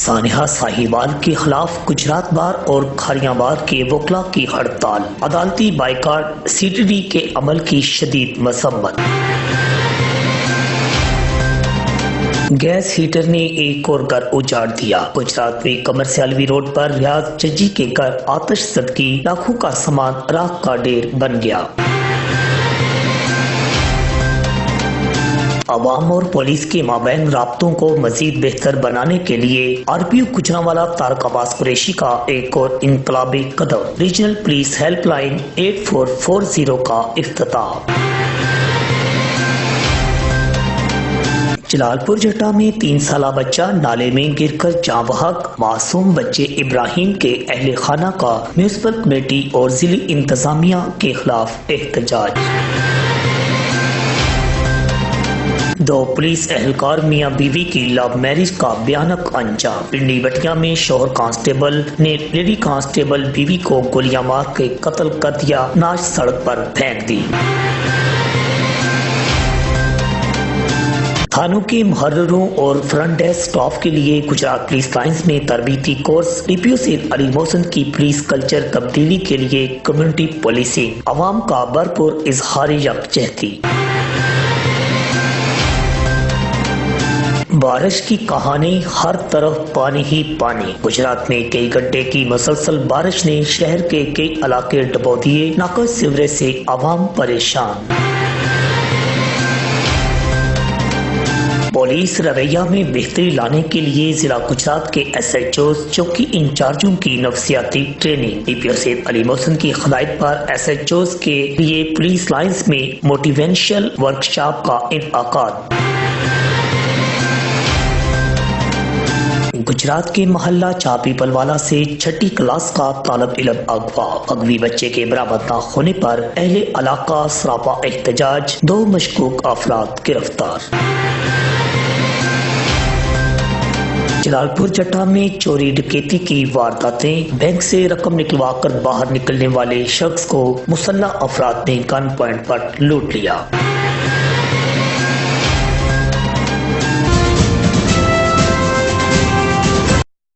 سانحہ ساہیوال کے خلاف گجرات بار اور کھاریاں بار کے وکلاء کی ہڑتال، عدالتی بائیکاٹ، سی ٹی ڈی کے عمل کی شدید مذمت۔ گیس ہیٹر نے ایک اور گھر اجاڑ دیا۔ گجرات میں کمرسیالوی روڈ پر ریاض ججی کے گھر آتش زدگی، لاکھوں کا سامان راکھ کا ڈھیر بن گیا۔ عوام اور پولیس کے مابین رابطوں کو مزید بہتر بنانے کے لیے آر پی او گوجرانوالہ طارق عباس قریشی کا ایک اور انقلابی قدم، ریجنل پولیس ہیلپ لائن 8440 کا افتتاح۔ جلال پور جٹا میں 3 سالہ بچہ نالے میں گر کر جاں بحق، معصوم بچے ابراہیم کے اہل خانہ کا میونسپل کمیٹی اور ضلعی انتظامیہ کے خلاف احتجاج۔ 2 پولیس اہلکار میاں بیوی کی لو میرج کا بھیانک انجام۔ پنڈی بٹیا میں شوہر کانسٹیبل نے لیڈی کانسٹیبل بیوی کو گولیاں مار کے قتل کر دیا، نعش سڑک پر پھینک دی۔ تھانوں کے محرروں اور فرنٹ ڈیسک سٹاف کے لیے گجرات پولیس لائنز میں تربیتی کورس، ڈی پی او سید علی محسن کی پولیس کلچر تبدیلی کے لیے کمیونٹی پولیسنگ، عوام کا بھرپور اظہار یکجہتی۔ بارش کی کہانی، ہر طرف پانی ہی پانی۔ گجرات میں کئی گھنٹے کی مسلسل بارش نے شہر کے کئی علاقے ڈبو دیے، ناقص سیوریج سے عوام پریشان۔ پولیس رویہ میں بہتری لانے کے لیے ضلع گجرات کے ایس ایچ اوز، چوکی انچارجوں کی نفسیاتی ٹریننگ۔ ڈی پی او سید علی محسن کی ہدایت پر ایس ایچ اوز کے لیے پولیس لائنز میں موٹیویشنل ورکشاپ کا انعقاد۔ گجرات کے محلہ چاپی پلوالا سے 6ٹھی کلاس کا طالب علم اغوا، اغوی بچے کے برآمد نہ ہونے پر اہل علاقہ سراپا احتجاج، 2 مشکوک افراد گرفتار۔ جلال پور جٹا میں چوری ڈکیتی کی وارداتیں، بینک سے رقم نکلوا کر باہر نکلنے والے شخص کو مسلح افراد نے گن پوائنٹ پر لوٹ لیا۔